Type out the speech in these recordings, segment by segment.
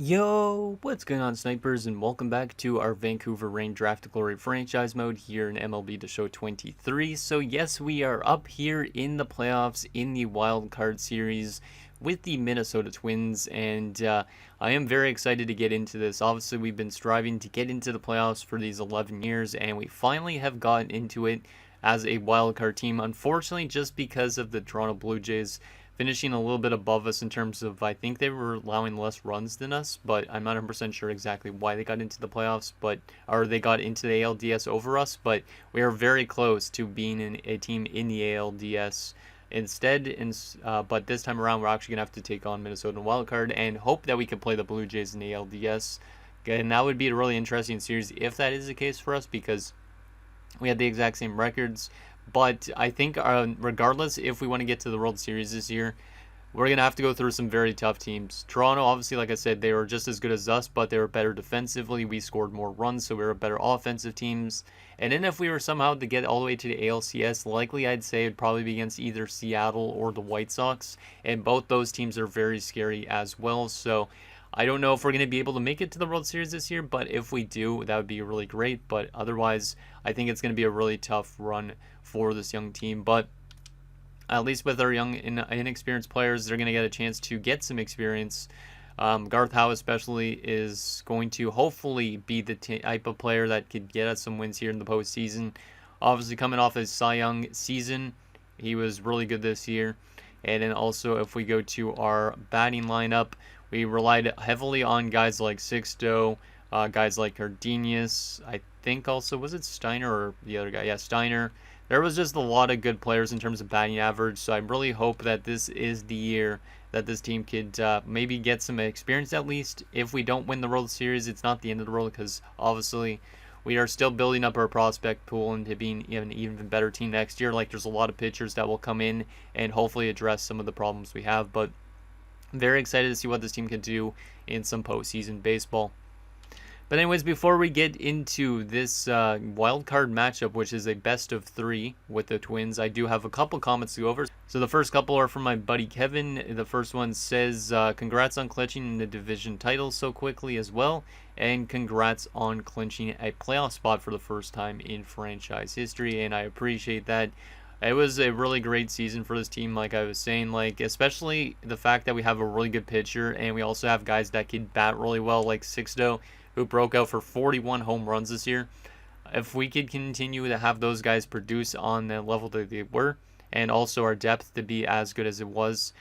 Yo, what's going on, snipers, and welcome back to our Vancouver Rain Draft to Glory franchise mode here in MLB The Show 23. So yes, we are up here in the playoffs in the Wildcard series with the Minnesota Twins, and I am very excited to get into this. Obviously, we've been striving to get into the playoffs for these 11 years, and we finally have gotten into it as a wildcard team. Unfortunately, just because of the Toronto Blue Jays finishing a little bit above us in terms of, I think they were allowing less runs than us, but I'm not 100% sure exactly why they got into the playoffs, or they got into the ALDS over us, but we are very close to being a team in the ALDS instead. But this time around, we're actually going to have to take on Minnesota Wildcard and hope that we can play the Blue Jays in the ALDS. And that would be a really interesting series if that is the case for us, because we had the exact same records. But I think regardless, if we want to get to the World Series this year, we're going to have to go through some very tough teams. Toronto, obviously, like I said, they were just as good as us, but they were better defensively. We scored more runs, so we were better offensive teams. And then if we were somehow to get all the way to the ALCS, likely I'd say it'd probably be against either Seattle or the White Sox. And both those teams are very scary as well. So I don't know if we're going to be able to make it to the World Series this year, but if we do, that would be really great. But otherwise, I think it's going to be a really tough run for this young team. But at least with our young, inexperienced players, they're going to get a chance to get some experience. Garth Howe especially is going to hopefully be the type of player that could get us some wins here in the postseason. Obviously, coming off his Cy Young season, he was really good this year. And then also, if we go to our batting lineup, we relied heavily on guys like Sixto, guys like Cardenas. I think also, was it Steiner or the other guy? Yeah, Steiner. There was just a lot of good players in terms of batting average, so I really hope that this is the year that this team could maybe get some experience at least. If we don't win the World Series, it's not the end of the world, because obviously we are still building up our prospect pool into being an even better team next year. Like, there's a lot of pitchers that will come in and hopefully address some of the problems we have, but I'm very excited to see what this team can do in some postseason baseball. But anyways, before we get into this wild card matchup, which is a best of 3 with the Twins, I do have a couple comments to go over. So the first couple are from my buddy Kevin. The first one says, congrats on clinching the division title so quickly as well, and congrats on clinching a playoff spot for the first time in franchise history, and I appreciate that. It was a really great season for this team, like I was saying, especially the fact that we have a really good pitcher, and we also have guys that can bat really well, like Sixto, who broke out for 41 home runs this year. If we could continue to have those guys produce on the level that they were, and also our depth to be as good as it was,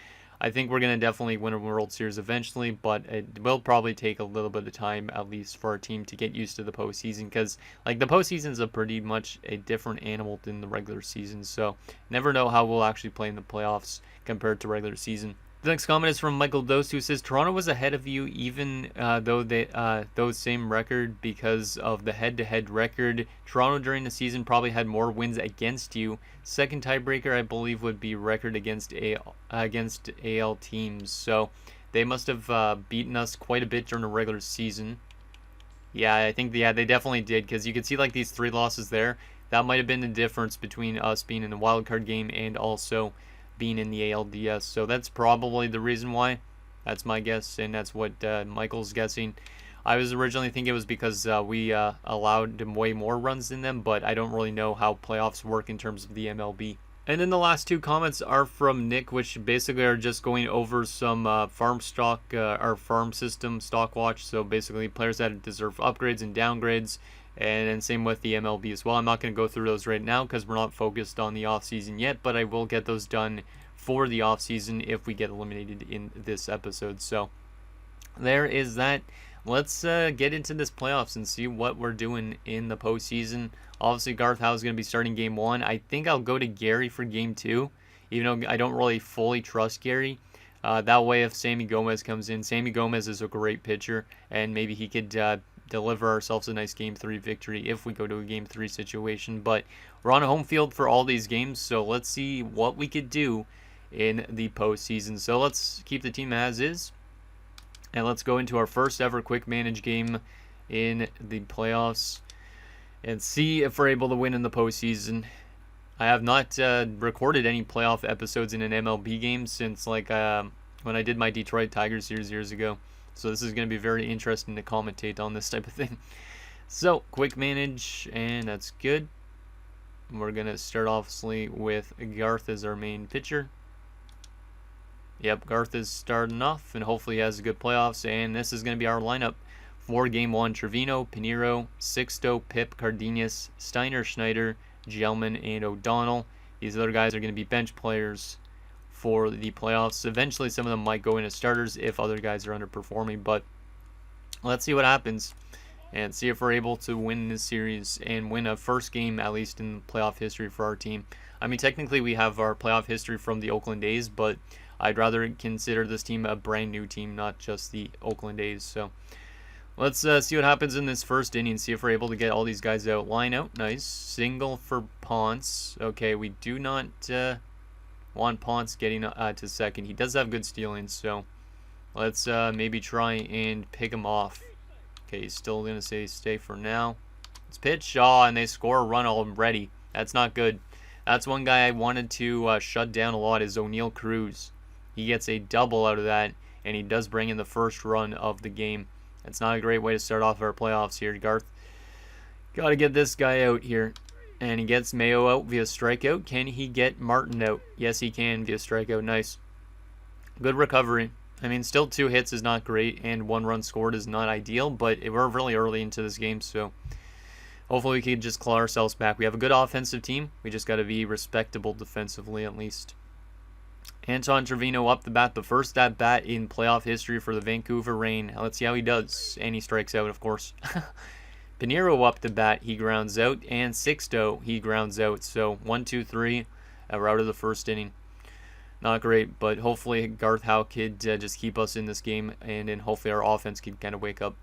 I think we're going to definitely win a World Series eventually, but it will probably take a little bit of time, at least for our team, to get used to the postseason, because the postseason is pretty much a different animal than the regular season, so never know how we'll actually play in the playoffs compared to regular season. The next comment is from Michael Dose, who says, Toronto was ahead of you even though same record because of the head-to-head record. Toronto during the season probably had more wins against you. Second tiebreaker, I believe, would be record against AL teams. So they must have beaten us quite a bit during the regular season. Yeah, I think they definitely did, because you could see these 3 losses there. That might have been the difference between us being in the wild card game and also being in the ALDS, so that's probably the reason why. That's my guess, and that's what Michael's guessing. I was originally thinking it was because we allowed them way more runs than them, but I don't really know how playoffs work in terms of the MLB. And then the last 2 comments are from Nick, which basically are just going over some farm stock, or farm system stock watch, so basically players that deserve upgrades and downgrades. And then same with the MLB as well. I'm not going to go through those right now because we're not focused on the offseason yet, but I will get those done for the offseason if we get eliminated in this episode. So there is that. Let's get into this playoffs and see what we're doing in the postseason. Obviously, Garth Howe is going to be starting Game 1. I think I'll go to Gary for Game 2, even though I don't really fully trust Gary. That way, if Sammy Gomez comes in, Sammy Gomez is a great pitcher, and maybe he could deliver ourselves a nice Game 3 victory if we go to a Game 3 situation. But we're on a home field for all these games, so let's see what we could do in the postseason. So let's keep the team as is, and let's go into our first ever quick manage game in the playoffs and see if we're able to win in the postseason. I have not recorded any playoff episodes in an MLB game since when I did my Detroit Tigers series years ago. So this is going to be very interesting to commentate on this type of thing. So, quick manage, and that's good. We're going to start obviously with Garth as our main pitcher. Yep, Garth is starting off, and hopefully he has a good playoffs. And this is going to be our lineup for Game 1. Trevino, Pinheiro, Sixto, Pip, Cardenas, Steiner, Schneider, Gelman, and O'Donnell. These other guys are going to be bench players for the playoffs. Eventually, some of them might go into starters if other guys are underperforming, but let's see what happens and see if we're able to win this series and win a first game, at least in playoff history for our team. I mean, technically, we have our playoff history from the Oakland A's, but I'd rather consider this team a brand new team, not just the Oakland A's. So let's see what happens in this first inning. See if we're able to get all these guys out. Line out. Nice. Single for Ponce. Okay, we do not want Ponce getting to second. He does have good stealing, so let's maybe try and pick him off. Okay, he's still going to say stay for now. Let's pitch. Oh, and they score a run already. That's not good. That's one guy I wanted to shut down a lot is O'Neal Cruz. He gets a double out of that, and he does bring in the first run of the game. That's not a great way to start off our playoffs here, Garth. Got to get this guy out here. And he gets Mayo out via strikeout. Can he get Martin out? Yes, he can via strikeout. Nice. Good recovery. I mean, still 2 hits is not great, and 1 run scored is not ideal, but we're really early into this game, so hopefully we can just claw ourselves back. We have a good offensive team. We just got to be respectable defensively at least. Anton Trevino up the bat, the first at bat in playoff history for the Vancouver Rain. Let's see how he does. And he strikes out, of course. Pinheiro up the bat, he grounds out. And Sixto, he grounds out. So 1, 2, 3, we're out of the first inning. Not great, but hopefully Garth Howe could just keep us in this game. And then hopefully our offense can kind of wake up.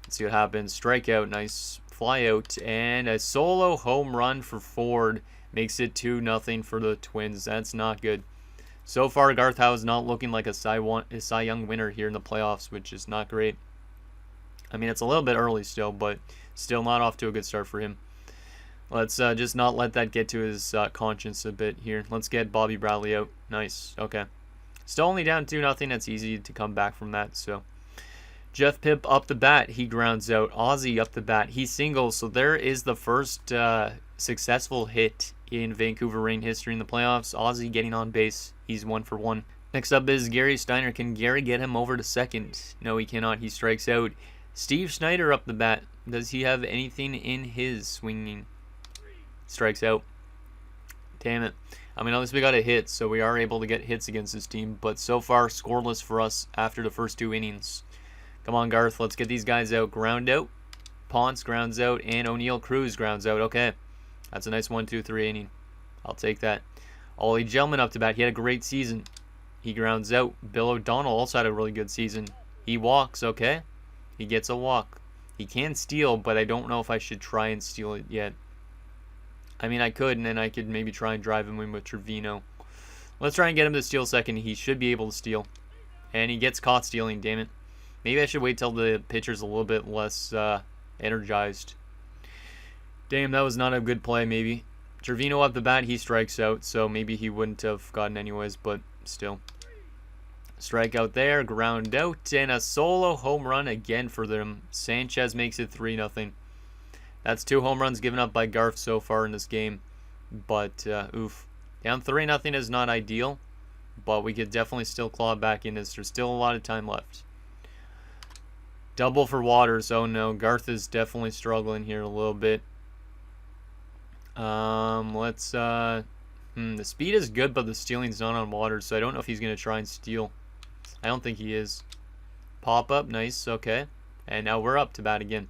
Let's see what happens. Strikeout, nice fly out. And a solo home run for Ford. Makes it 2-0 for the Twins. That's not good. So far, Garth Howe is not looking like a Cy Young winner here in the playoffs, which is not great. I mean, it's a little bit early still, but still not off to a good start for him. Let's just not let that get to his conscience a bit here. Let's get Bobby Bradley out. Nice. Okay. Still only down 2-0. That's easy to come back from that. So Jeff Pipp up the bat. He grounds out. Ozzy up the bat. He singles. So there is the first successful hit in Vancouver Rain history in the playoffs. Ozzy getting on base. He's 1 for 1. Next up is Gary Steiner. Can Gary get him over to second? No, he cannot. He strikes out. Steve Schneider up the bat. Does he have anything in his swinging? Strikes out. Damn it. I mean, at least we got a hit, so we are able to get hits against this team. But so far, scoreless for us after the first 2 innings. Come on, Garth. Let's get these guys out. Ground out. Ponce grounds out. And O'Neal Cruz grounds out. Okay. That's a nice 1, 2, 3 inning. I'll take that. Ollie Gelman up to bat. He had a great season. He grounds out. Bill O'Donnell also had a really good season. He walks. Okay. He gets a walk. He can steal, but I don't know if I should try and steal it yet. I mean, I could, and then I could maybe try and drive him in with Trevino. Let's try and get him to steal second. He should be able to steal. And he gets caught stealing, damn it. Maybe I should wait till the pitcher's a little bit less energized. Damn, that was not a good play, maybe. Trevino up the bat, he strikes out, so maybe he wouldn't have gotten anyways, but still. Strikeout there, ground out, and a solo home run again for them. Sanchez makes it 3-0. That's 2 home runs given up by Garth so far in this game, but oof. Down 3-0 is not ideal, but we could definitely still claw back in this. There's still a lot of time left. Double for Waters. Oh no, Garth is definitely struggling here a little bit. The speed is good, but the stealing's not on Waters, so I don't know if he's going to try and steal. I don't think he is. Pop up, nice, okay. And now we're up to bat again.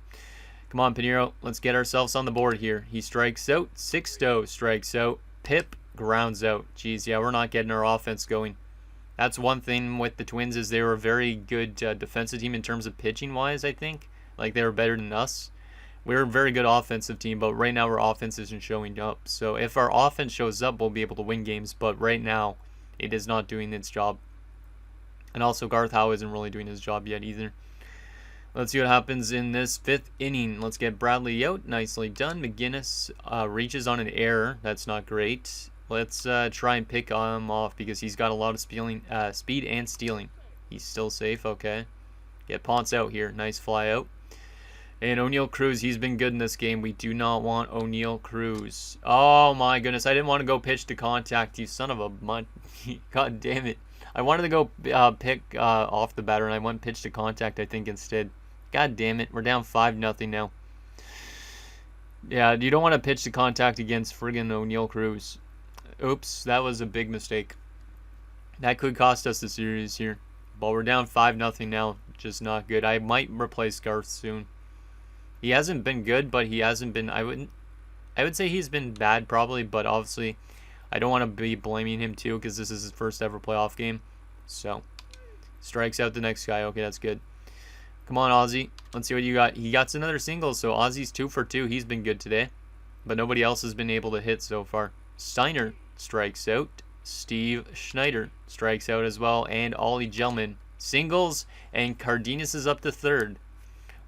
Come on, Pinheiro, let's get ourselves on the board here. He strikes out. Sixto strikes out. Pip grounds out. Jeez, yeah, we're not getting our offense going. That's one thing with the Twins is they were a very good defensive team in terms of pitching-wise, I think. Like, they were better than us. We're a very good offensive team, but right now our offense isn't showing up. So if our offense shows up, we'll be able to win games, but right now it is not doing its job. And also Garth Howe isn't really doing his job yet either. Let's see what happens in this 5th inning. Let's get Bradley out. Nicely done. McGinnis reaches on an error. That's not great. Let's try and pick him off because he's got a lot of speed and stealing. He's still safe. Okay. Get Ponce out here. Nice fly out. And O'Neal Cruz, he's been good in this game. We do not want O'Neal Cruz. Oh my goodness, I didn't want to go pitch to contact, you son of a mutt. God damn it. I wanted to go pick off the batter, and I went pitch to contact, I think, instead. God damn it, we're down 5-0 now. Yeah, you don't want to pitch to contact against friggin' O'Neal Cruz. Oops, that was a big mistake. That could cost us the series here. But we're down 5-0 now, just not good. I might replace Garth soon. He hasn't been good, but he hasn't been, I would say he's been bad probably, but obviously I don't want to be blaming him too because this is his first ever playoff game. So, strikes out the next guy. Okay, that's good. Come on, Ozzy. Let's see what you got. He got another single, so Ozzy's 2 for 2. He's been good today, but nobody else has been able to hit so far. Steiner strikes out. Steve Schneider strikes out as well, and Ollie Gelman singles, and Cardenas is up to third.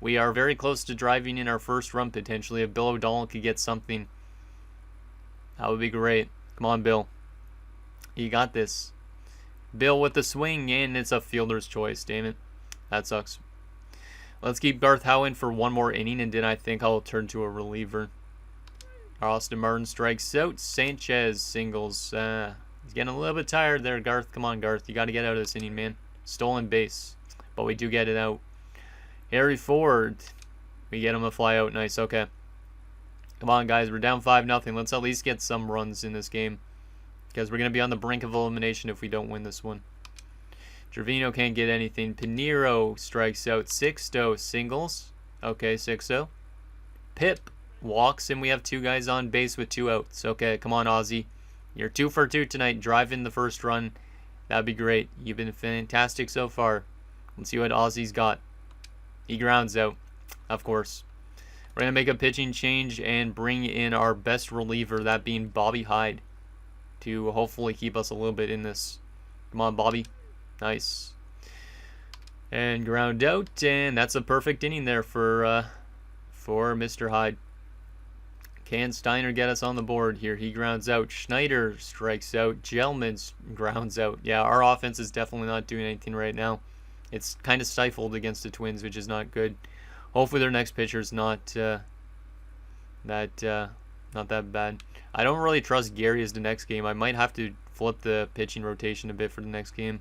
We are very close to driving in our first run potentially. If Bill O'Donnell could get something, that would be great. Come on, Bill. You got this. Bill with the swing, and it's a fielder's choice. Damn it. That sucks. Let's keep Garth Howe in for one more inning, and then I think I'll turn to a reliever. Austin Martin strikes out. Sanchez singles. He's getting a little bit tired there, Garth. Come on, Garth. You got to get out of this inning, man. Stolen base. But we do get it out. Harry Ford. We get him a fly out. Nice. Okay. Come on, guys. We're down 5-0. Let's at least get some runs in this game, because we're going to be on the brink of elimination if we don't win this one. Trevino can't get anything. Pinheiro strikes out. Sixto singles. Okay, Sixto. Pip walks, and we have 2 guys on base with 2 outs. Okay, come on, Ozzy. You're 2 for 2 tonight. Drive in the first run. That'd be great. You've been fantastic so far. Let's see what Ozzy's got. He grounds out, of course. We're going to make a pitching change and bring in our best reliever, that being Bobby Hyde, to hopefully keep us a little bit in this. Come on, Bobby. Nice. And ground out, and that's a perfect inning there for Mr. Hyde. Can Steiner get us on the board here? He grounds out. Schneider strikes out. Gelman grounds out. Yeah, our offense is definitely not doing anything right now. It's kind of stifled against the Twins, which is not good. Hopefully their next pitcher is not that bad. I don't really trust Gary as the next game. I might have to flip the pitching rotation a bit for the next game.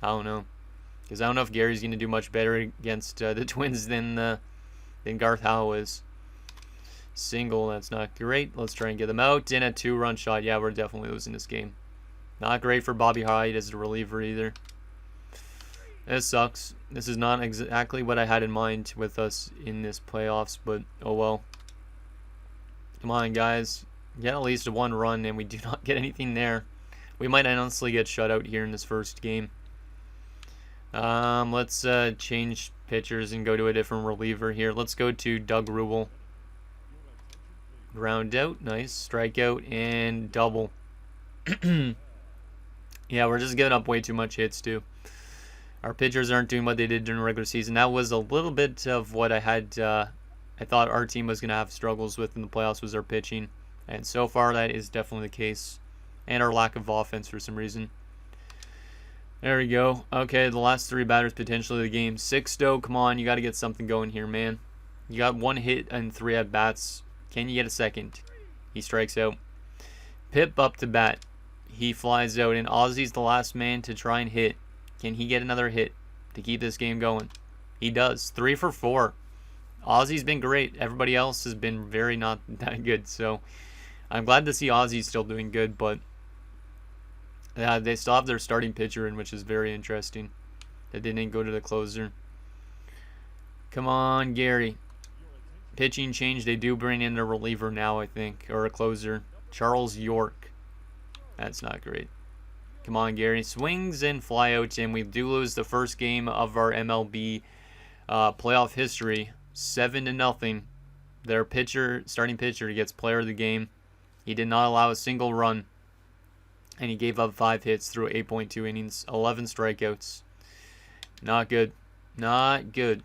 I don't know, because I don't know if Gary's going to do much better against the Twins than Garth Howe is. Single, that's not great. Let's try and get them out. In a 2-run shot. Yeah, we're definitely losing this game. Not great for Bobby Hyde as a reliever either. This sucks. This is not exactly what I had in mind with us in this playoffs, but oh well. Come on, guys. Get at least 1 run, and we do not get anything there. We might honestly get shut out here in this first game. Let's change pitchers and go to a different reliever here. Let's go to Doug Rubel. Ground out. Nice. Strikeout and double. Yeah, we're just giving up way too much hits, too. Our pitchers aren't doing what they did during the regular season. That was a little bit of what I had. I thought our team was going to have struggles with in the playoffs, was our pitching. And so far, that is definitely the case. And our lack of offense for some reason. There we go. Okay, the last 3 batters potentially of the game. Sixto, come on. You got to get something going here, man. You got 1 hit and 3 at-bats. Can you get a second? He strikes out. Pip up to bat. He flies out. And Ozzy's the last man to try and hit. Can he get another hit to keep this game going? He does. 3 for 4. Ozzy's been great. Everybody else has been very not that good. So I'm glad to see Ozzy still doing good. But they still have their starting pitcher in, which is very interesting. They didn't go to the closer. Come on, Gary. Pitching change. They do bring in a reliever now, I think. Or a closer. Charles York. That's not great. Come on, Gary. Swings and flyouts, and we do lose the first game of our MLB playoff history, 7-0. Their starting pitcher, gets player of the game. He did not allow a single run, and he gave up 5 hits through 8.2 innings, 11 strikeouts. Not good. Not good.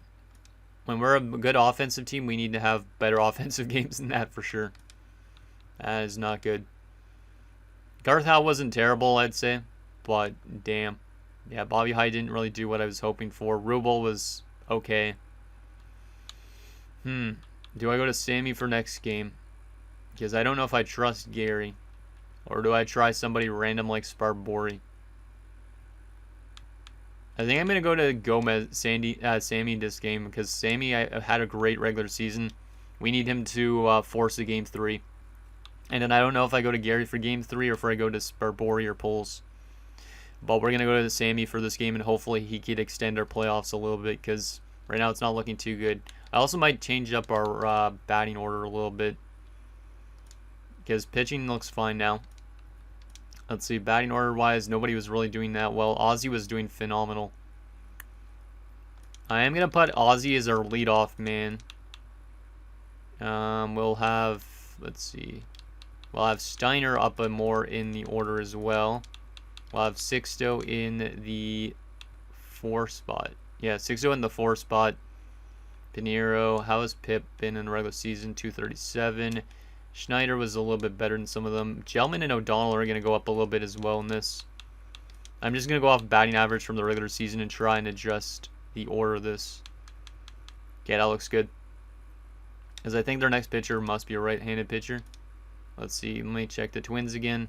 When we're a good offensive team, we need to have better offensive games than that for sure. That is not good. Garth Howe wasn't terrible, I'd say. But, damn. Yeah, Bobby Hyde didn't really do what I was hoping for. Rubel was Okay. Do I go to Sammy for next game? Because I don't know if I trust Gary. Or do I try somebody random like Sparbori? I think I'm going to go to Gomez, Sammy this game. Because Sammy had a great regular season. We need him to force a game 3. And then I don't know if I go to Gary for game 3 or if I go to Sparbori or Poles. But we're going to go to Sammy for this game. And hopefully he could extend our playoffs a little bit. Because right now it's not looking too good. I also might change up our batting order a little bit. Because pitching looks fine now. Let's see, batting order-wise, nobody was really doing that well. Ozzy was doing phenomenal. I am going to put Ozzy as our leadoff man. We'll have, let's see. We'll have Steiner up more in the order as well. We'll have Sixto in the 4 spot. Yeah, Sixto in the 4 spot. Pinheiro, how has Pip been in the regular season? 237. Schneider was a little bit better than some of them. Gelman and O'Donnell are going to go up a little bit as well in this. I'm just going to go off batting average from the regular season and try and adjust the order of this. Okay, that looks good. Because I think their next pitcher must be a right-handed pitcher. Let's see. Let me check the Twins again.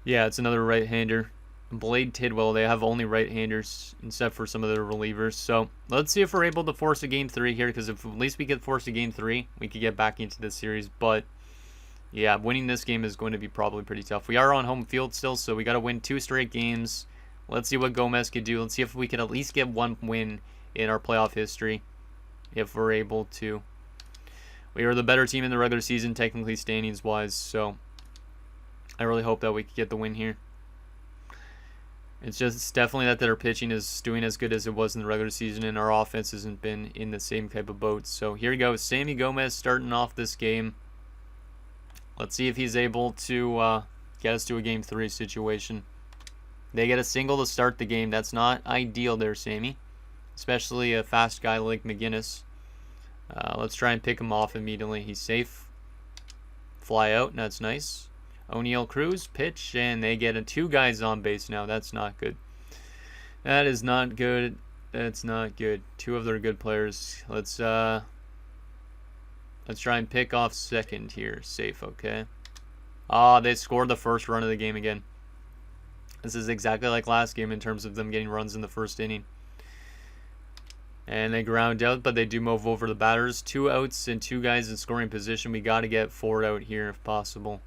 Yeah, it's another right-hander. Blade Tidwell, they have only right-handers except for some of their relievers. So let's see if we're able to force a game 3 here, because if at least we could force a game 3, we could get back into this series. But yeah, winning this game is going to be probably pretty tough. We are on home field still, so we got to win 2 straight games. Let's see what Gomez could do. Let's see if we can at least get 1 win in our playoff history, if we're able to. We are the better team in the regular season, technically standings-wise, so I really hope that we can get the win here. It's definitely that their pitching is doing as good as it was in the regular season, and our offense hasn't been in the same type of boat. So here we go. Sammy Gomez starting off this game. Let's see if he's able to get us to a game 3 situation. They get a single to start the game. That's not ideal there, Sammy. Especially a fast guy like McGinnis. Let's try and pick him off immediately. He's safe. Fly out. That's nice. O'Neal Cruz, pitch, and they get 2 guys on base now. That's not good. That is not good. That's not good. 2 of their good players. Let's try and pick off second here. Safe, okay. They scored the first run of the game again. This is exactly like last game in terms of them getting runs in the first inning. And they ground out, but they do move over the batters. 2 outs and 2 guys in scoring position. We got to get 4 out here if possible.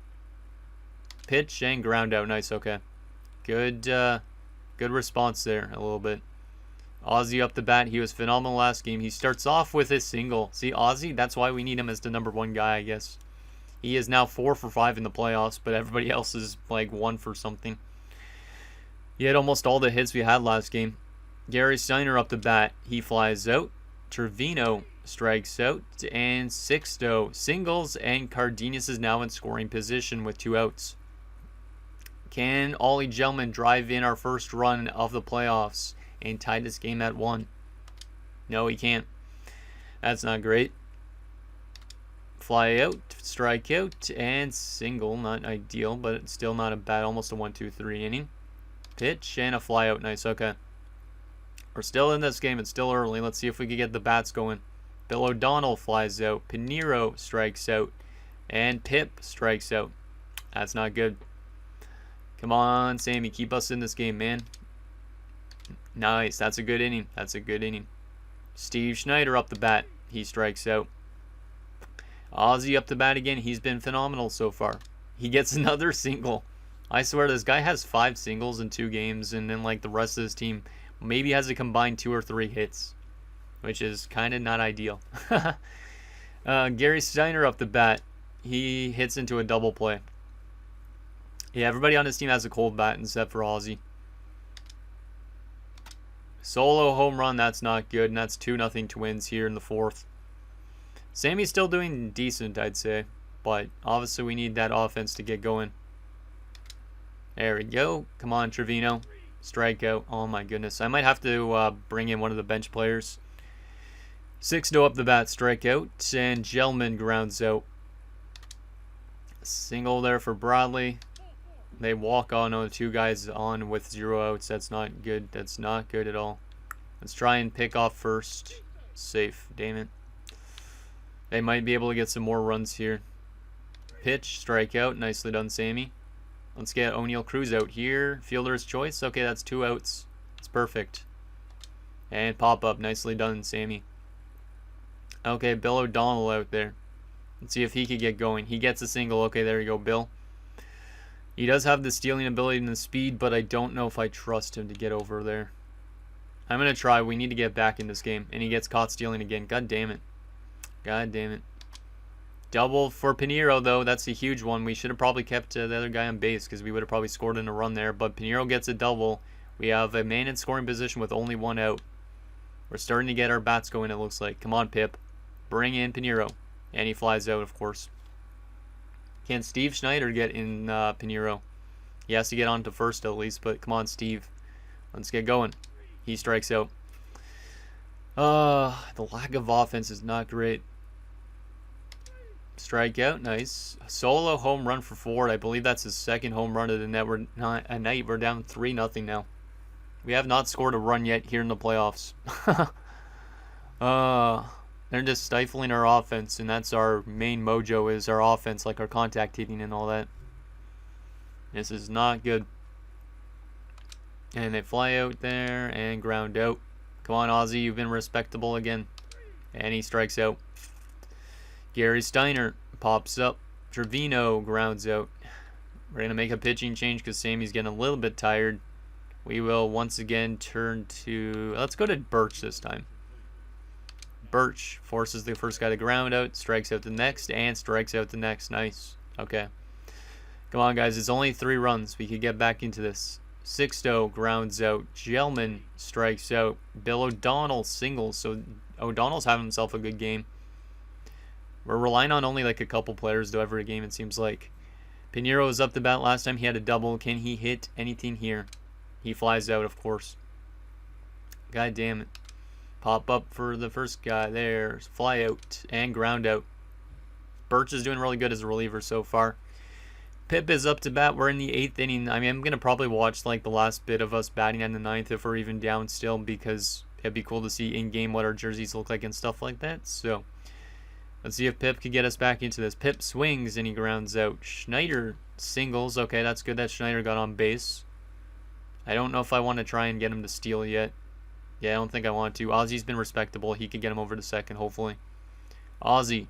Pitch and ground out. Nice, okay. Good response there a little bit. Ozzy up the bat. He was phenomenal last game. He starts off with a single. See, Ozzy, that's why we need him as the number 1 guy, I guess. He is now 4 for 5 in the playoffs, but everybody else is like 1 for something. He had almost all the hits we had last game. Gary Steiner up the bat. He flies out. Trevino strikes out. And Sixto singles, and Cardenas is now in scoring position with 2 outs. Can Ollie Gelman drive in our first run of the playoffs and tie this game at 1? No, he can't. That's not great. Fly out, strike out, and single. Not ideal, but it's still not a bad, almost a 1-2-3 inning. Pitch and a fly out. Nice, okay. We're still in this game. It's still early. Let's see if we can get the bats going. Bill O'Donnell flies out. Pinheiro strikes out. And Pip strikes out. That's not good. Come on, Sammy. Keep us in this game, man. Nice. That's a good inning. That's a good inning. Steve Schneider up the bat. He strikes out. Ozzy up the bat again. He's been phenomenal so far. He gets another single. I swear this guy has 5 singles in 2 games, and then like the rest of his team maybe has a combined 2 or 3 hits, which is kind of not ideal. Gary Steiner up the bat. He hits into a double play. Yeah, everybody on his team has a cold bat except for Ozzy. Solo home run, that's not good, and that's 2-0 Twins here in the 4th. Sammy's still doing decent, I'd say, but obviously we need that offense to get going. There we go. Come on, Trevino. Strikeout. Oh my goodness. I might have to bring in one of the bench players. Sixto up the bat, strikeout, and Gelman grounds out. Single there for Bradley. They walk on 2 guys on with 0 outs. That's not good. That's not good at all. Let's try and pick off first. Safe. Damn it. They might be able to get some more runs here. Pitch, strikeout. Nicely done, Sammy. Let's get O'Neill Cruz out here. Fielder's choice. Okay, that's 2 outs. It's perfect. And pop up. Nicely done, Sammy. Okay, Bill O'Donnell out there. Let's see if he could get going. He gets a single. Okay, there you go, Bill. He does have the stealing ability and the speed, but I don't know if I trust him to get over there. I'm going to try. We need to get back in this game. And he gets caught stealing again. God damn it. God damn it. Double for Pinheiro, though. That's a huge one. We should have probably kept the other guy on base because we would have probably scored in a run there. But Pinheiro gets a double. We have a man in scoring position with only 1 out. We're starting to get our bats going, it looks like. Come on, Pip. Bring in Pinheiro. And he flies out, of course. Can Steve Schneider get in Pinheiro? He has to get on to first at least, but come on, Steve. Let's get going. He strikes out. The lack of offense is not great. Strikeout, nice. Solo home run for Ford. I believe that's his 2nd home run of the net. We're down 3-0 now. We have not scored a run yet here in the playoffs. They're just stifling our offense, and that's our main mojo, is our offense, like our contact hitting and all that. This is not good. And they fly out there and ground out. Come on, Ozzy, you've been respectable again. And he strikes out. Gary Steiner pops up. Trevino grounds out. We're going to make a pitching change because Sammy's getting a little bit tired. We will once again turn to... Let's go to Birch this time. Birch forces the first guy to ground out, strikes out the next, and strikes out the next. Nice. Okay. Come on, guys. It's only 3 runs. We could get back into this. Sixto grounds out. Gelman strikes out. Bill O'Donnell singles. So O'Donnell's having himself a good game. We're relying on only like a couple players to every game, it seems like. Pinheiro was up the bat last time. He had a double. Can he hit anything here? He flies out, of course. God damn it. Pop up for the first guy there. Fly out and ground out. Birch is doing really good as a reliever so far. Pip is up to bat. We're in the 8th inning. I mean, I'm going to probably watch like the last bit of us batting in the 9th if we're even down still, because it'd be cool to see in-game what our jerseys look like and stuff like that. So let's see if Pip can get us back into this. Pip swings and he grounds out. Schneider singles. Okay, that's good that Schneider got on base. I don't know if I want to try and get him to steal yet. Yeah, I don't think I want to. Ozzy's been respectable. He could get him over to second, hopefully. Ozzy.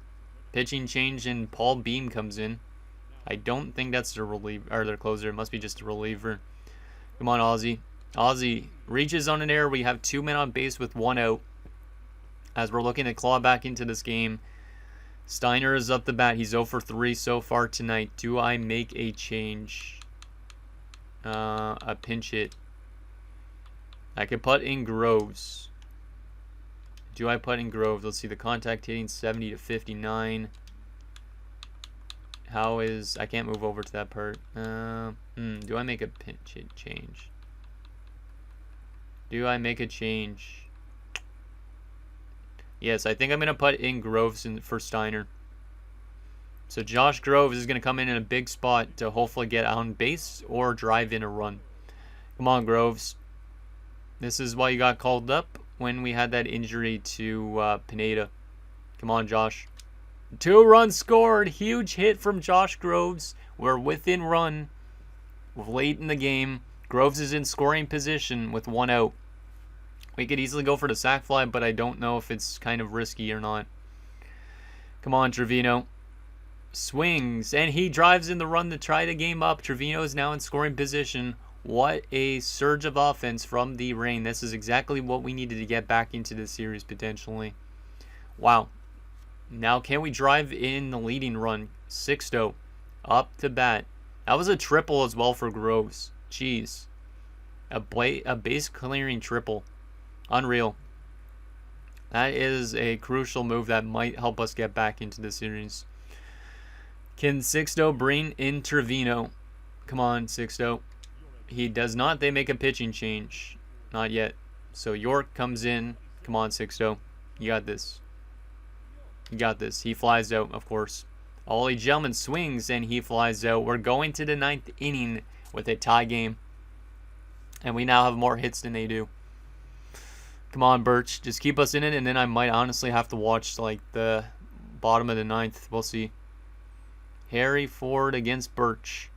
Pitching change and Paul Beam comes in. I don't think that's their reliever or their closer. It must be just a reliever. Come on, Ozzy. Ozzy reaches on an error. We have 2 men on base with 1 out. As we're looking to claw back into this game. Steiner is up the bat. He's 0 for 3 so far tonight. Do I make a change? A pinch hit. I could put in Groves. Do I put in Groves? Let's see. The contact hitting 70 to 59. How is... I can't move over to that part. Do I make a pinch hit change? Do I make a change? Yes, I think I'm going to put in Groves for Steiner. So Josh Groves is going to come in a big spot to hopefully get on base or drive in a run. Come on, Groves. This is why you got called up when we had that injury to Pineda. Come on, Josh. 2 runs scored. Huge hit from Josh Groves. We're within run late in the game. Groves is in scoring position with 1 out. We could easily go for the sac fly, but I don't know if it's kind of risky or not. Come on, Trevino. Swings, and he drives in the run to try the game up. Trevino is now in scoring position. What a surge of offense from the rain. This is exactly what we needed to get back into this series potentially. Wow. Now can we drive in the leading run? Sixto up to bat. That was a triple as well for Groves. Jeez. A base clearing triple. Unreal. That is a crucial move that might help us get back into the series. Can Sixto bring in Trevino? Come on, Sixto. He does not. They make a pitching change. Not yet. So York comes in. Come on, Sixto. You got this. You got this. He flies out, of course. Ollie Gelman swings and he flies out. We're going to the 9th inning with a tie game. And we now have more hits than they do. Come on, Birch. Just keep us in it, and then I might honestly have to watch, like, the bottom of the ninth. We'll see. Harry Ford against Birch.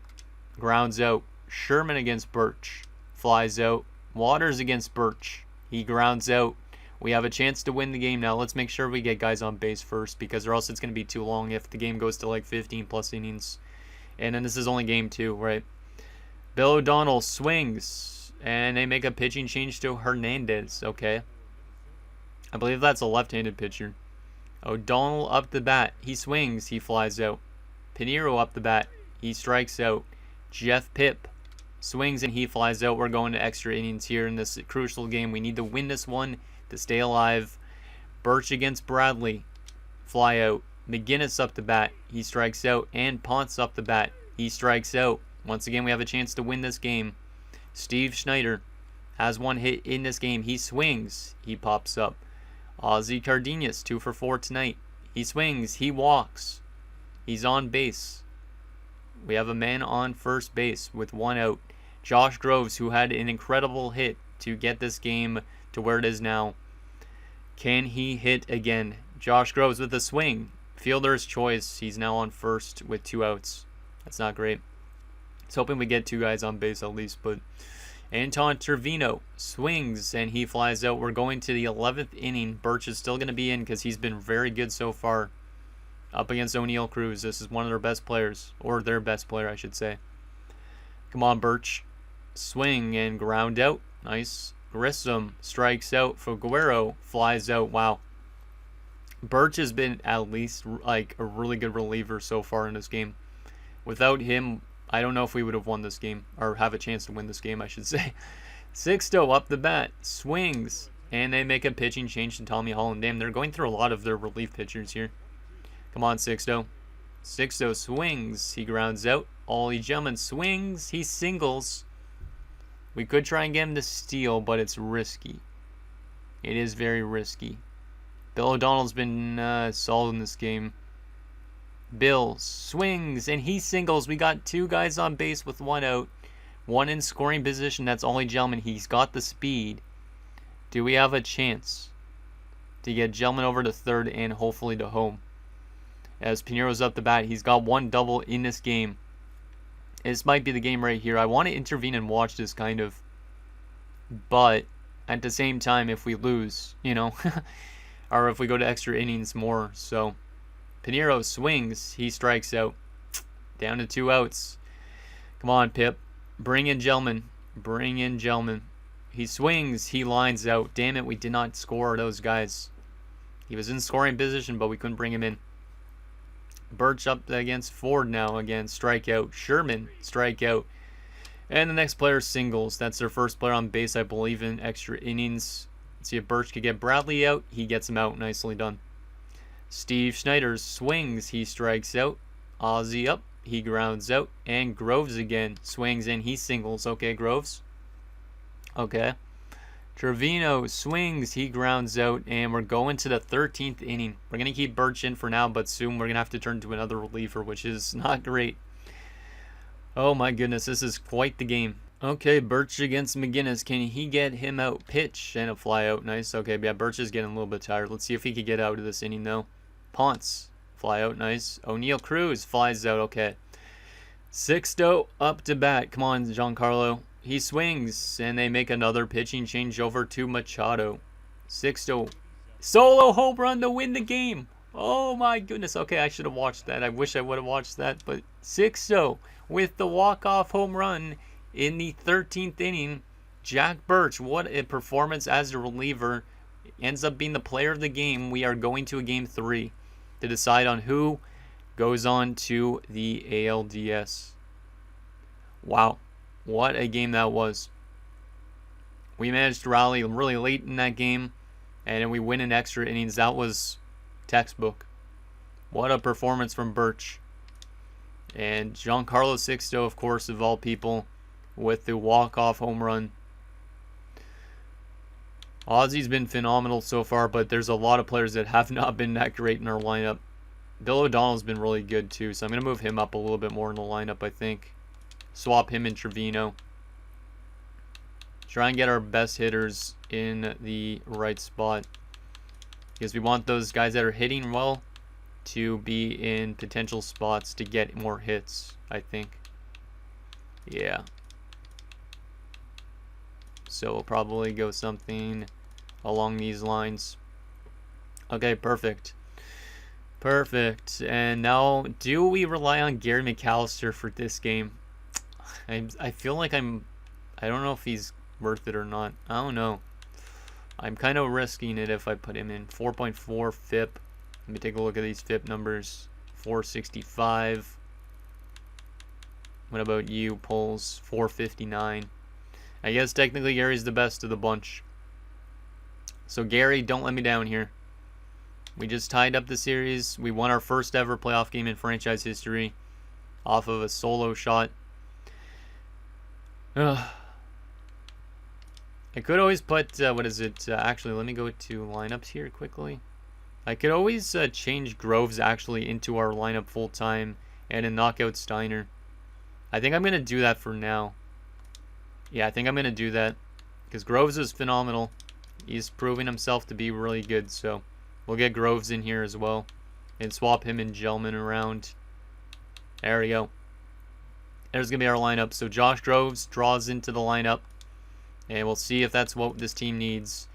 Grounds out. Sherman against Birch. Flies out. Waters against Birch. He grounds out. We have a chance to win the game now. Let's make sure we get guys on base first, because or else it's going to be too long if the game goes to, like, 15-plus innings. And then this is only game 2, right? Bill O'Donnell swings, and they make a pitching change to Hernandez. Okay. I believe that's a left-handed pitcher. O'Donnell up the bat. He swings. He flies out. Pinheiro up the bat. He strikes out. Jeff Pipp swings, and he flies out. We're going to extra innings here in this crucial game. We need to win this one to stay alive. Birch against Bradley. Fly out. McGinnis up the bat. He strikes out. And Ponce up the bat. He strikes out. Once again, we have a chance to win this game. Steve Schneider has one hit in this game. He swings. He pops up. Ozzy Cardenas, 2 for 4 tonight. He swings. He walks. He's on base. We have a man on first base with 1 out. Josh Groves, who had an incredible hit to get this game to where it is now. Can he hit again? Josh Groves with a swing. Fielder's choice. He's now on first with 2 outs. That's not great. I was hoping we get 2 guys on base at least, but Anton Trevino swings, and he flies out. We're going to the 11th inning. Birch is still going to be in because he's been very good so far. Up against O'Neill Cruz. This is one of their best players, or their best player, I should say. Come on, Birch. Swing and ground out. Nice. Grissom strikes out. Figueroa flies out. Wow. Birch has been at least like a really good reliever so far in this game. Without him, I don't know if we would have won this game, or have a chance to win this game, I should say. Sixto up the bat, swings, and they make a pitching change to Tommy Holland. Damn, they're going through a lot of their relief pitchers here. Come on, Sixto. Sixto swings, he grounds out. Ollie Gentleman swings, he singles. We could try and get him to steal, but it's risky. It is very risky. Bill O'Donnell's been solid in this game. Bill swings, and he singles. We got 2 guys on base with 1 out. 1 in scoring position. That's Ollie Gentleman. He's got the speed. Do we have a chance to get Gentleman over to third and hopefully to home? As Pinheiro's up the bat, he's got 1 double in this game. This might be the game right here. I want to intervene and watch this kind of. But at the same time, if we lose, you know, or if we go to extra innings more, so... Pinheiro swings. He strikes out. Down to 2 outs. Come on, Pip. Bring in Gentleman. Bring in Gentleman. He swings. He lines out. Damn it, we did not score those guys. He was in scoring position, but we couldn't bring him in. Birch up against Ford now again. Strikeout. Sherman. Strikeout. And the next player singles. That's their first player on base, I believe, in extra innings. Let's see if Birch could get Bradley out. He gets him out. Nicely done. Steve Schneider swings, he strikes out. Ozzy up, he grounds out. And Groves again swings and he singles. Okay, Groves. Okay. Trevino swings, he grounds out. And we're going to the 13th inning. We're going to keep Birch in for now, but soon we're going to have to turn to another reliever, which is not great. Oh my goodness, this is quite the game. Okay, Birch against McGinnis. Can he get him out? Pitch and a fly out. Nice. Okay, yeah, Birch is getting a little bit tired. Let's see if he can get out of this inning, though. Ponce, fly out, nice. O'Neill Cruz flies out, okay. Sixto up to bat. Come on, Giancarlo. He swings, and they make another pitching change over to Machado. Sixto, solo home run to win the game. Oh my goodness. Okay, I should have watched that. I wish I would have watched that. But Sixto with the walk-off home run in the 13th inning. Jack Birch, what a performance as a reliever. Ends up being the player of the game. We are going to a game 3 to decide on who goes on to the ALDS. Wow, what a game that was. We managed to rally really late in that game, and then we win in extra innings. That was textbook. What a performance from Birch. And Giancarlo Sixto, of course, of all people, with the walk-off home run. Ozzy's been phenomenal so far, but there's a lot of players that have not been that great in our lineup. Bill O'Donnell's been really good too, so I'm going to move him up a little bit more in the lineup, I think. Swap him and Trevino. Try and get our best hitters in the right spot. Because we want those guys that are hitting well to be in potential spots to get more hits, I think. Yeah. So we'll probably go something along these lines. Okay, perfect. Perfect. And now, do we rely on Gary McAllister for this game? I feel like I don't know if he's worth it or not. I don't know. I'm kind of risking it if I put him in. 4.4 FIP. Let me take a look at these FIP numbers. 465. What about you, Pulls? 459. I guess technically Gary's the best of the bunch. So Gary, don't let me down here. We just tied up the series. We won our first ever playoff game in franchise history off of a solo shot. I could always put, what is it? Actually, let me go to lineups here quickly. I could always change Groves actually into our lineup full time and then knock out Steiner. I think I'm going to do that for now. Yeah, I think I'm going to do that because Groves is phenomenal. He's proving himself to be really good, so we'll get Groves in here as well and swap him and Gelman around. There we go. There's going to be our lineup. So Josh Groves draws into the lineup, and we'll see if that's what this team needs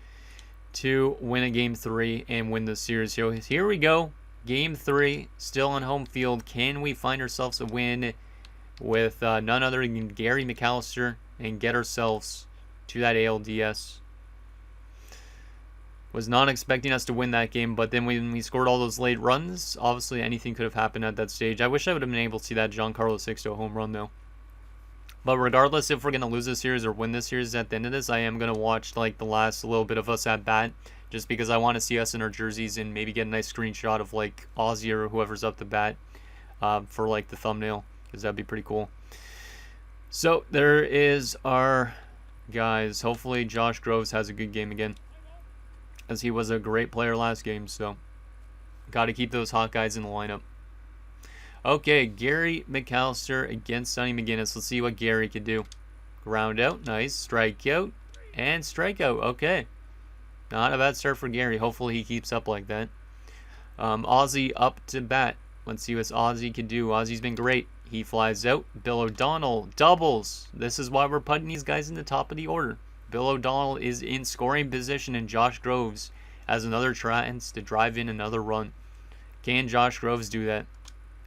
to win a Game 3 and win the series. So here we go. Game 3, still on home field. Can we find ourselves a win with none other than Gary McAllister and get ourselves to that ALDS? Was not expecting us to win that game, but then when we scored all those late runs, obviously anything could have happened at that stage. I wish I would have been able to see that Giancarlo Sixto home run, though. But regardless if we're going to lose this series or win this series at the end of this, I am going to watch like the last little bit of us at bat, just because I want to see us in our jerseys and maybe get a nice screenshot of like Ozzy or whoever's up the bat for like the thumbnail, because that'd be pretty cool. So there is our guys. Hopefully Josh Groves has a good game again, as he was a great player last game, so got to keep those hot guys in the lineup. Okay, Gary McAllister against Sonny McGinnis. Let's see what Gary could do. Ground out, nice. Strikeout, and strikeout. Okay. Not a bad start for Gary. Hopefully he keeps up like that. Ozzy up to bat. Let's see what Ozzy can do. Ozzy's been great. He flies out. Bill O'Donnell doubles. This is why we're putting these guys in the top of the order. Bill O'Donnell is in scoring position, and Josh Groves has another chance to drive in another run. Can Josh Groves do that?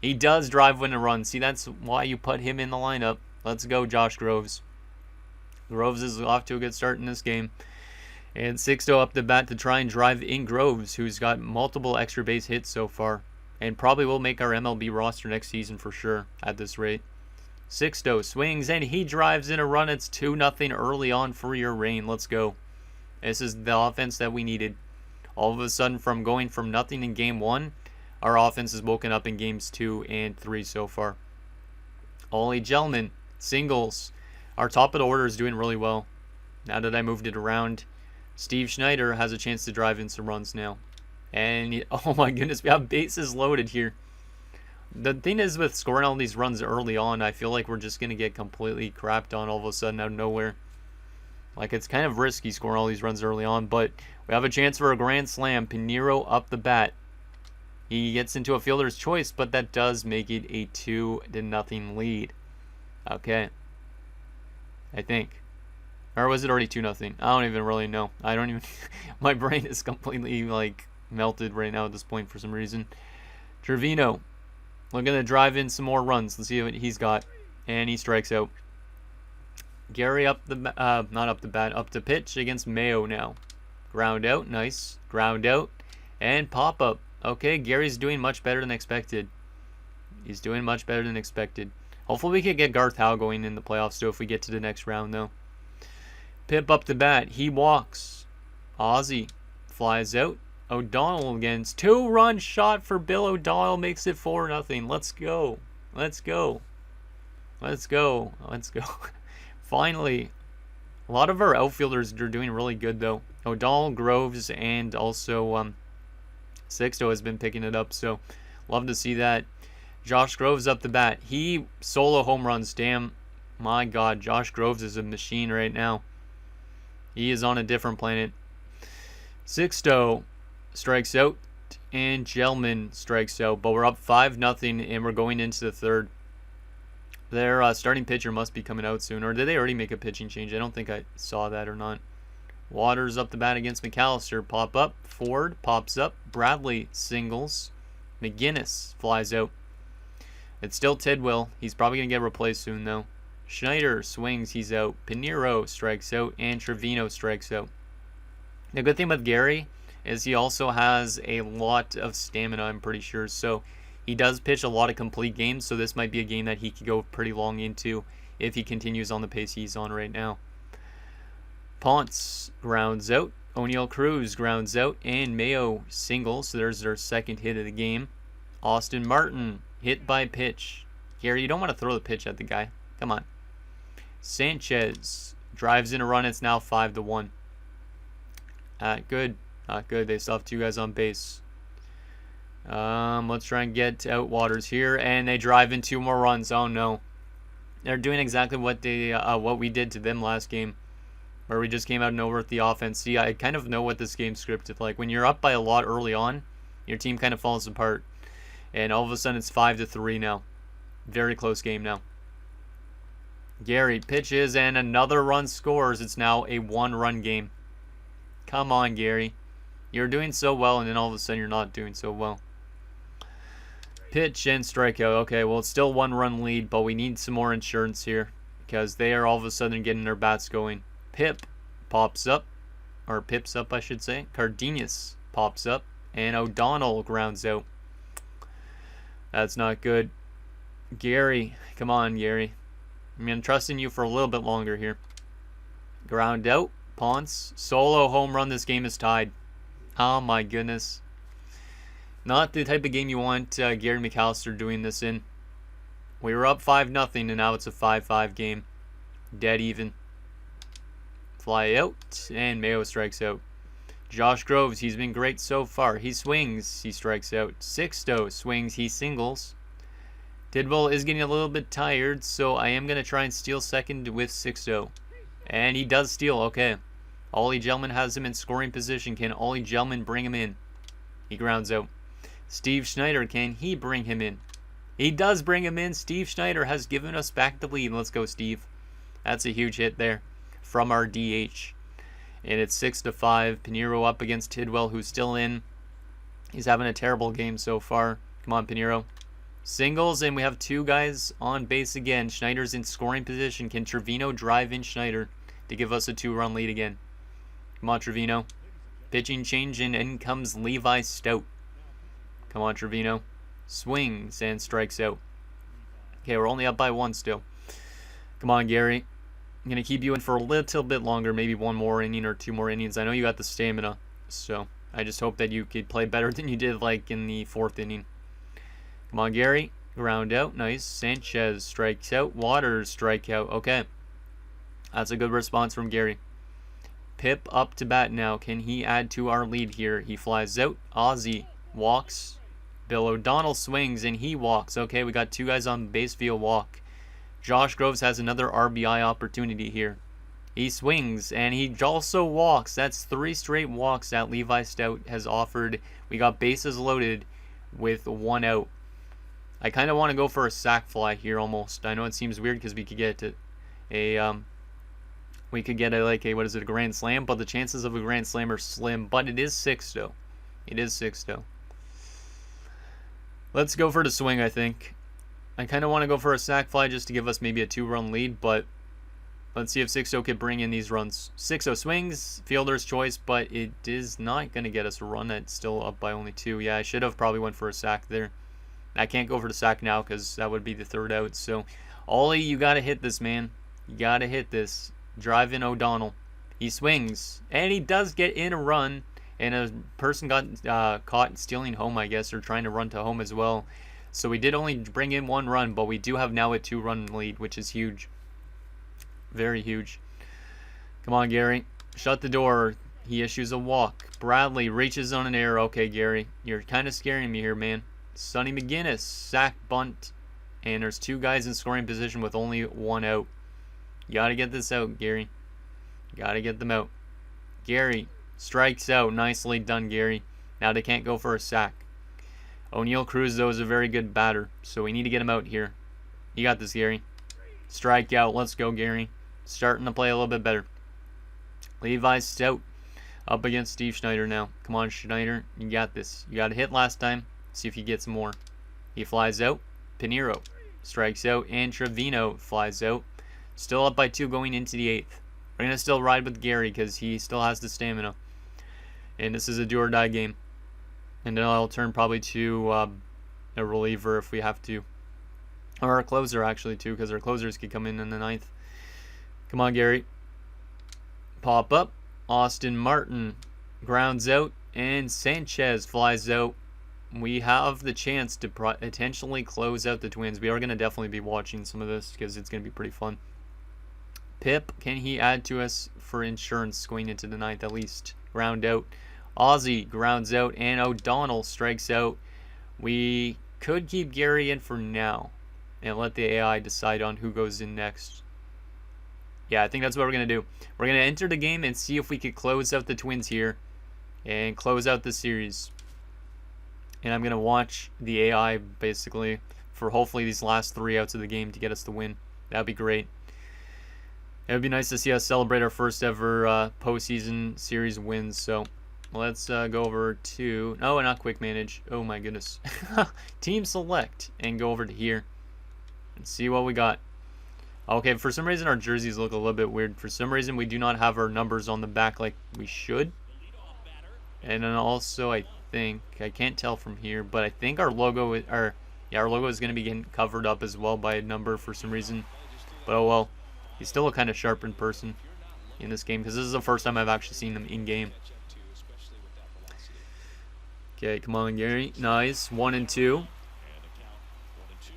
He does drive in a run. See, that's why you put him in the lineup. Let's go, Josh Groves. Groves is off to a good start in this game. And Sixto up the bat to try and drive in Groves, who's got multiple extra base hits so far, and probably will make our MLB roster next season for sure at this rate. Sixto swings, and he drives in a run. It's 2-0 early on for your Rain. Let's go. This is the offense that we needed. All of a sudden, from going from nothing in Game 1, our offense has woken up in Games 2 and 3 so far. Ollie Gelman, singles. Our top of the order is doing really well. Now that I moved it around, Steve Schneider has a chance to drive in some runs now. And, oh my goodness, we have bases loaded here. The thing is with scoring all these runs early on, I feel like we're just going to get completely crapped on all of a sudden out of nowhere. Like, it's kind of risky scoring all these runs early on, but we have a chance for a grand slam. Pinheiro up the bat. He gets into a fielder's choice, but that does make it a 2-0 lead. Okay. I think. Or was it already 2-0? I don't even really know. I don't even... My brain is completely, like, melted right now at this point for some reason. Trevino. We're going to drive in some more runs. Let's see what he's got. And he strikes out. Gary up the... not up the bat. Up to pitch against Mayo now. Ground out. Nice. Ground out. And pop-up. Okay, Gary's doing much better than expected. He's doing much better than expected. Hopefully we can get Garth Howe going in the playoffs too if we get to the next round though. Pip up the bat. He walks. Ozzy flies out. O'Donnell against 2-run shot for Bill O'Donnell makes it 4-0. Let's go. Let's go. Let's go. Let's go. Finally. A lot of our outfielders are doing really good though. O'Donnell, Groves, and also Sixto has been picking it up, so love to see that. Josh Groves up the bat. He solo home runs. Damn, my God, Josh Groves is a machine right now. He is on a different planet. Sixto strikes out, and Gelman strikes out. But we're up 5-0, and we're going into the third. Their starting pitcher must be coming out soon. Or did they already make a pitching change? I don't think I saw that or not. Waters up the bat against McAllister. Pop up. Ford pops up. Bradley singles. McGinnis flies out. It's still Tidwell. He's probably going to get replaced soon, though. Schneider swings. He's out. Pinheiro strikes out. And Trevino strikes out. The good thing with Gary is he also has a lot of stamina, I'm pretty sure. So he does pitch a lot of complete games. So this might be a game that he could go pretty long into if he continues on the pace he's on right now. Ponce grounds out. O'Neill Cruz grounds out. And Mayo singles. So there's their second hit of the game. Austin Martin hit by pitch. Gary, you don't want to throw the pitch at the guy. Come on. Sanchez drives in a run. It's now 5-1. Good. Not good. They still have two guys on base. Let's try and get out Waters here. And they drive in 2 more runs. Oh, no. They're doing exactly what we did to them last game, where we just came out of nowhere with the offense. See, I kind of know what this game's scripted like. When you're up by a lot early on, your team kind of falls apart. And all of a sudden, it's 5-3 now. Very close game now. Gary pitches, and another run scores. It's now a 1-run game. Come on, Gary. You're doing so well, and then all of a sudden you're not doing so well. Pitch and strikeout. Okay, well, it's still 1-run lead, but we need some more insurance here because they are all of a sudden getting their bats going. Pip pops up, or pips up, I should say. Cardenas pops up, and O'Donnell grounds out. That's not good. Gary, come on, Gary. I mean, I'm trusting you for a little bit longer here. Ground out. Ponce, solo home run. This game is tied. Oh my goodness. Not the type of game you want Gary McAllister doing this in. We were up 5-0 and now it's a 5-5 game. Dead even. Fly out and Mayo strikes out. Josh Groves, he's been great so far. He swings, he strikes out. Sixto swings, he singles. Tidwell is getting a little bit tired, so I am going to try and steal second with Sixto. And he does steal, okay. Ollie Gelman has him in scoring position. Can Ollie Gelman bring him in? He grounds out. Steve Schneider, can he bring him in? He does bring him in. Steve Schneider has given us back the lead. Let's go, Steve. That's a huge hit there from our DH. And it's 6-5. Pinheiro up against Tidwell, who's still in. He's having a terrible game so far. Come on, Pinheiro. Singles, and we have 2 guys on base again. Schneider's in scoring position. Can Trevino drive in Schneider to give us a 2-run lead again? Come on, Trevino. Pitching change, and in comes Levi Stout. Come on, Trevino. Swings and strikes out. Okay, we're only up by 1 still. Come on, Gary. I'm going to keep you in for a little bit longer, maybe 1 more inning or 2 more innings. I know you got the stamina, so I just hope that you could play better than you did like in the 4th inning. Come on, Gary. Ground out. Nice. Sanchez strikes out. Waters strike out. Okay. That's a good response from Gary. Pip up to bat now. Can he add to our lead here? He flies out. Ozzie walks. Bill O'Donnell swings, and he walks. Okay, we got 2 guys on base via walk. Josh Groves has another RBI opportunity here. He swings, and he also walks. That's 3 straight walks that Levi Stout has offered. We got bases loaded with 1 out. I kind of want to go for a sac fly here almost. I know it seems weird because we could get to a a grand slam, but the chances of a grand slam are slim. But it is 6 though. It is 6 though. Let's go for the swing, I think. I kind of want to go for a sac fly just to give us maybe a 2-run lead, but let's see if Sixto can bring in these runs. Sixto swings, fielder's choice, but it is not going to get us a run. That's still up by only 2. Yeah, I should have probably went for a sac there. I can't go for the sack now because that would be the 3rd out. So, Ollie, you got to hit this, man. You got to hit this. Drive in O'Donnell. He swings, and he does get in a run, and a person got caught stealing home, I guess, or trying to run to home as well. So we did only bring in 1 run, but we do have now a 2-run lead, which is huge. Very huge. Come on, Gary. Shut the door. He issues a walk. Bradley reaches on an error. Okay, Gary. You're kind of scaring me here, man. Sonny McGinnis, sack bunt. And there's 2 guys in scoring position with only 1 out. You got to get this out, Gary. You got to get them out. Gary strikes out. Nicely done, Gary. Now they can't go for a sack. O'Neal Cruz, though, is a very good batter, so we need to get him out here. You got this, Gary. Strike out. Let's go, Gary. Starting to play a little bit better. Levi Stout up against Steve Schneider now. Come on, Schneider. You got this. You got a hit last time. See if you get some more. He flies out. Pinheiro strikes out. And Trevino flies out. Still up by 2 going into the 8th. We're going to still ride with Gary because he still has the stamina. And this is a do or die game. And then I'll turn probably to a reliever if we have to. Or a closer, actually, too, because our closers could come in the 9th. Come on, Gary. Pop up. Austin Martin grounds out. And Sanchez flies out. We have the chance to potentially close out the Twins. We are going to definitely be watching some of this because it's going to be pretty fun. Pip, can he add to us for insurance going into the 9th at least? Ground out. Ozzy grounds out. And O'Donnell strikes out. We could keep Gary in for now and let the AI decide on who goes in next. Yeah, I think that's what we're going to do. We're going to enter the game and see if we could close out the Twins here and close out the series. And I'm going to watch the AI basically for hopefully these last 3 outs of the game to get us the win. That would be great. It would be nice to see us celebrate our first ever postseason series wins. So let's go over to... Oh, not quick manage. Oh my goodness. Team select and go over to here and see what we got. Okay, for some reason our jerseys look a little bit weird. For some reason we do not have our numbers on the back like we should. And then also I think, I can't tell from here, but I think our logo, our logo is going to be getting covered up as well by a number for some reason. But oh well, he's still a kind of sharp in person in this game because this is the first time I've actually seen him in game. Okay, come on, Gary. Nice. 1 and 2.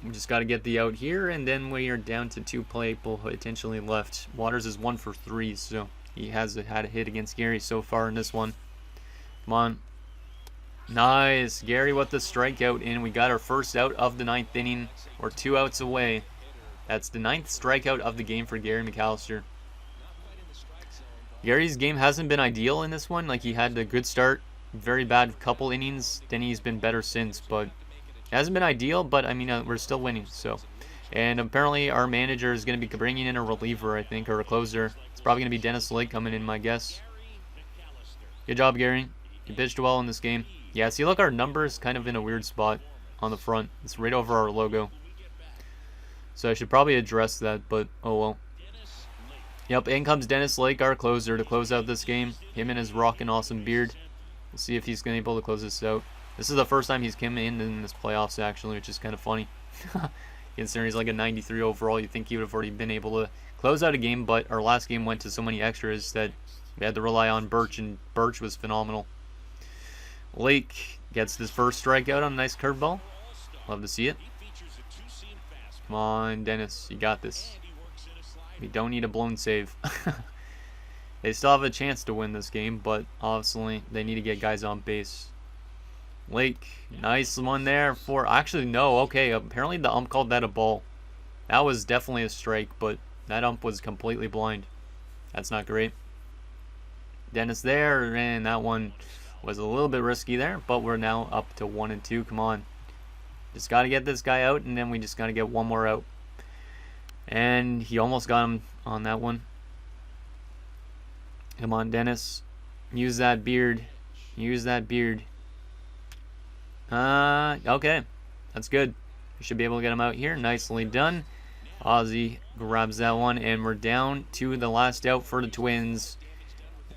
We just got to get the out here, and then we are down to 2 people potentially left. Waters is 1 for 3, so he has had a hit against Gary so far in this one. Come on. Nice. Gary with the strikeout, and we got our first out of the 9th inning. We're 2 outs away. That's the 9th strikeout of the game for Gary McAllister. Gary's game hasn't been ideal in this one. Like, he had a good start, very bad couple innings, then he's been better since, but it hasn't been ideal, but I mean, we're still winning. So, and apparently our manager is going to be bringing in a reliever, I think, or a closer. It's probably going to be Dennis Lake coming in, my guess. Good job, Gary. You pitched well in this game. Yeah, see, look, our number is kind of in a weird spot on the front. It's right over our logo. So I should probably address that, but oh well. Yep, in comes Dennis Lake, our closer, to close out this game. Him and his rockin' awesome beard. We'll see if he's going to be able to close this out. This is the first time he's come in this playoffs, actually, which is kind of funny. Considering he's like a 93 overall, you'd think he would have already been able to close out a game, but our last game went to so many extras that we had to rely on Birch, and Birch was phenomenal. Lake gets this first strikeout on a nice curveball. Love to see it. Come on, Dennis. You got this. We don't need a blown save. They still have a chance to win this game, but obviously they need to get guys on base. Lake, nice one there for... Actually, no. Okay, apparently the ump called that a ball. That was definitely a strike, but that ump was completely blind. That's not great. Dennis there, and that one was a little bit risky there, but we're now up to 1 and 2. Come on. Just got to get this guy out, and then we just got to get one more out. And he almost got him on that one. Come on, Dennis. Use that beard. Use that beard. Okay. That's good. We should be able to get him out here. Nicely done. Ozzy grabs that one, and we're down to the last out for the Twins.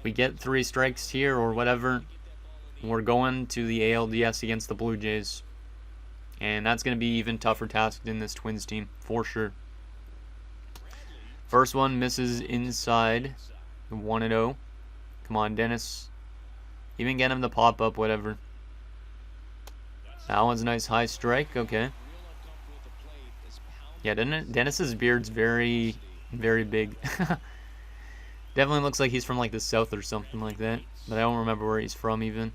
We get 3 strikes here or whatever. We're going to the ALDS against the Blue Jays. And that's going to be even tougher task than this Twins team, for sure. First one misses inside. 1-0. Come on, Dennis. Even get him to pop up, whatever. That one's a nice high strike. Okay. Yeah, Dennis's beard's very, very big. Definitely looks like he's from like the south or something like that. But I don't remember where he's from even.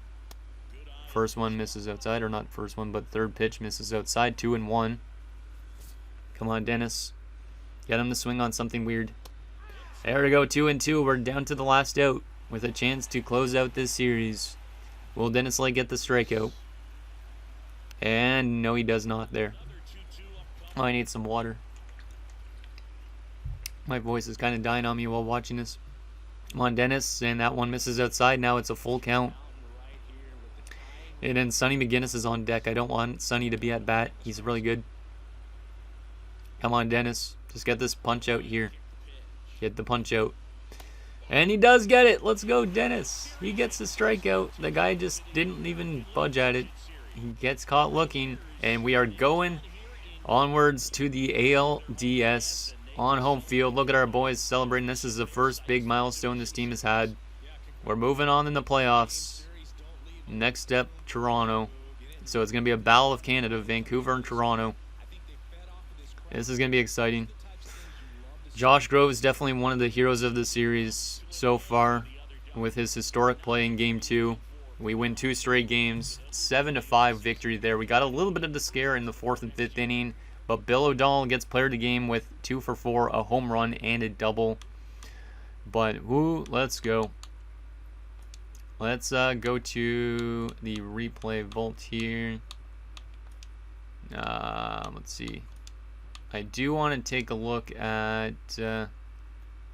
First one misses outside, or not first one, but third pitch misses outside. 2-1. Come on, Dennis. Get him to swing on something weird. There we go, 2-2. We're down to the last out. with a chance to close out this series. Will Dennis Lake get the strikeout? And no, he does not there. Oh, I need some water. My voice is kind of dying on me while watching this. Come on, Dennis, and that one misses outside. Now it's a full count. And then Sonny McGinnis is on deck. I don't want Sonny to be at bat. He's really good. Come on, Dennis. Just get this punch out here. Get the punch out. And he does get it. Let's go, Dennis. He gets the strikeout. The guy just didn't even budge at it. He gets caught looking. And we are going onwards to the ALDS on home field. Look at our boys celebrating. This is the first big milestone this team has had. We're moving on in the playoffs. Next step, Toronto. So it's going to be a battle of Canada, Vancouver and Toronto. This is going to be exciting. Josh Grove is definitely one of the heroes of the series so far with his historic play in Game 2. We win 2 straight games, 7-5 victory there. We got a little bit of the scare in the 4th and 5th inning, but Bill O'Donnell gets player of the game with 2 for 4, a home run and a double. But, let's go. Let's go to the replay vault here. Let's see. I do want to take a look at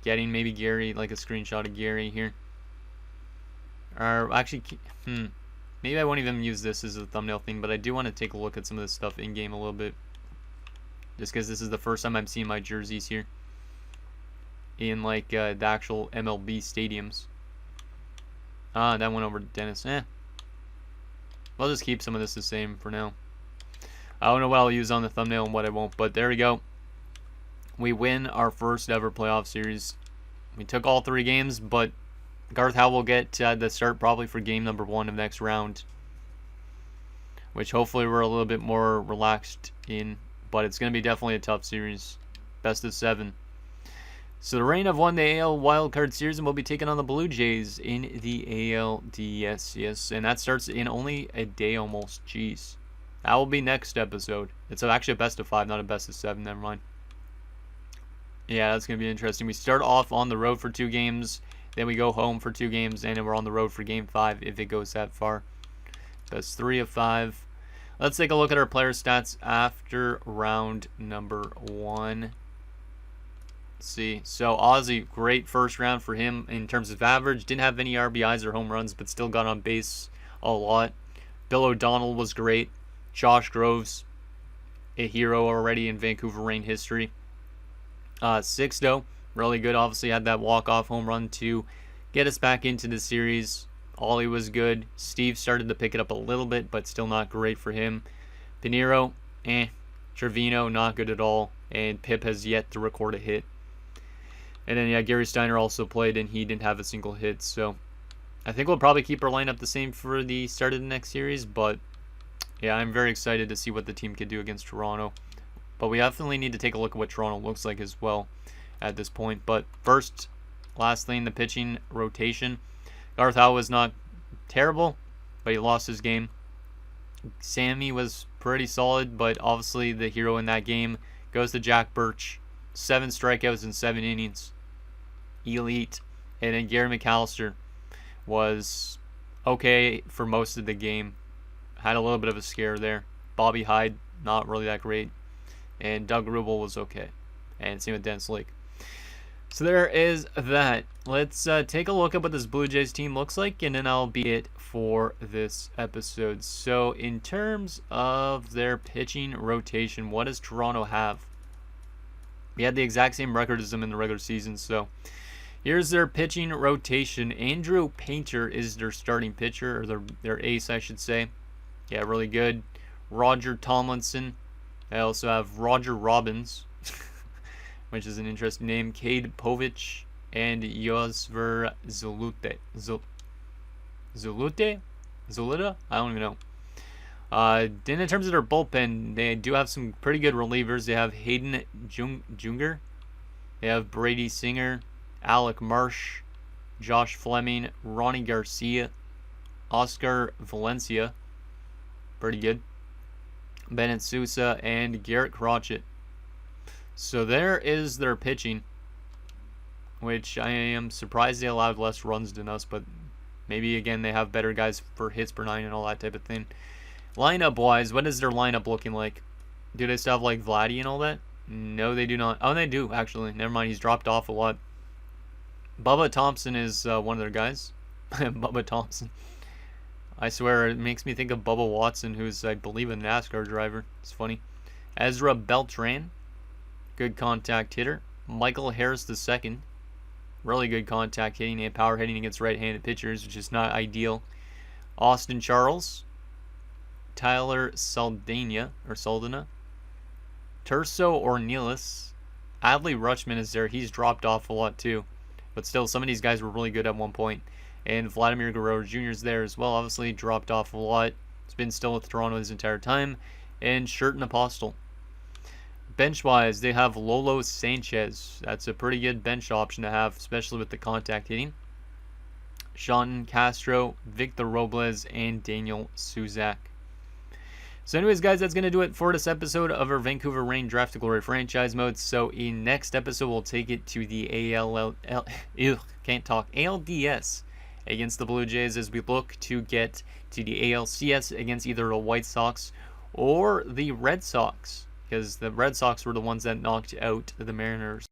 getting maybe Gary, like a screenshot of Gary here. Or actually, maybe I won't even use this as a thumbnail thing, but I do want to take a look at some of this stuff in game a little bit. Just because this is the first time I'm seeing my jerseys here in like the actual MLB stadiums. That went over to Dennis. I'll just keep some of this the same for now. I don't know what I'll use on the thumbnail and what I won't, but there we go. We win our first ever playoff series. We took all 3 games, but Garth Howell will get the start probably for game number 1 of next round, which hopefully we're a little bit more relaxed in, but it's going to be definitely a tough series. Best of 7. So the Rain have won the AL Wildcard Series and will be taking on the Blue Jays in the ALDS. Yes, and that starts in only a day almost. Jeez. That will be next episode. It's actually a best of 5, not a best of 7. Never mind. Yeah, that's going to be interesting. We start off on the road for 2 games. Then we go home for 2 games. And then we're on the road for Game 5 if it goes that far. Best 3 of 5. Let's take a look at our player stats after round number 1. See, so Ozzy, great first round for him in terms of average. Didn't have any RBIs or home runs, but still got on base a lot. Bill O'Donnell was great. Josh Groves, a hero already in Vancouver Rain history. Sixto, really good. Obviously had that walk-off home run to get us back into the series. Ollie was good. Steve started to pick it up a little bit, but still not great for him. Pinero, Trevino, not good at all. And Pip has yet to record a hit. And then, yeah, Gary Steiner also played, and he didn't have a single hit. So I think we'll probably keep our lineup the same for the start of the next series. But, yeah, I'm very excited to see what the team can do against Toronto. But we definitely need to take a look at what Toronto looks like as well at this point. But first, last thing, the pitching rotation. Garth Howell was not terrible, but he lost his game. Sammy was pretty solid, but obviously the hero in that game goes to Jack Birch. 7 strikeouts in 7 innings. Elite. And then Gary McAllister was okay for most of the game. Had a little bit of a scare there. Bobby Hyde, not really that great. And Doug Rubel was okay. And same with Dennis Lake. So there is that. Let's take a look at what this Blue Jays team looks like, and then I'll be it for this episode. So in terms of their pitching rotation, what does Toronto have? We had the exact same record as them in the regular season. So here's their pitching rotation. Andrew Painter is their starting pitcher, or their ace, I should say. Yeah, really good. Roger Tomlinson. I also have Roger Robbins, which is an interesting name. Cade Povich and Yosver Zulute. Zulita? I don't even know. Then in terms of their bullpen, they do have some pretty good relievers. They have Hayden Junger. They have Brady Singer, Alec Marsh, Josh Fleming, Ronnie Garcia, Oscar Valencia. Pretty good. Bennett Sousa, and Garrett Crotchet. So there is their pitching. which I am surprised they allowed less runs than us, but maybe, again, they have better guys for hits per 9 and all that type of thing. Lineup-wise, what is their lineup looking like? Do they still have, like, Vladdy and all that? No, they do not. Oh, they do, actually. Never mind, he's dropped off a lot. Bubba Thompson is one of their guys. Bubba Thompson. I swear, it makes me think of Bubba Watson, who's, I believe, a NASCAR driver. It's funny. Ezra Beltran, good contact hitter. Michael Harris II, really good contact hitting and power hitting against right-handed pitchers, which is not ideal. Austin Charles, Tyler Saldana, Terso Ornelas. Adley Rutschman is there. He's dropped off a lot too, but still, some of these guys were really good at one point. And Vladimir Guerrero Jr. is there as well. Obviously, dropped off a lot. He's been still with Toronto his entire time. And Sherton Apostle. Bench-wise, they have Lolo Sanchez. That's a pretty good bench option to have, especially with the contact hitting. Sean Castro, Victor Robles, and Daniel Suzak. So anyways, guys, that's going to do it for this episode of our Vancouver Rain Draft to Glory franchise mode. So in next episode, we'll take it to the ALDS against the Blue Jays as we look to get to the ALCS against either the White Sox or the Red Sox, because the Red Sox were the ones that knocked out the Mariners.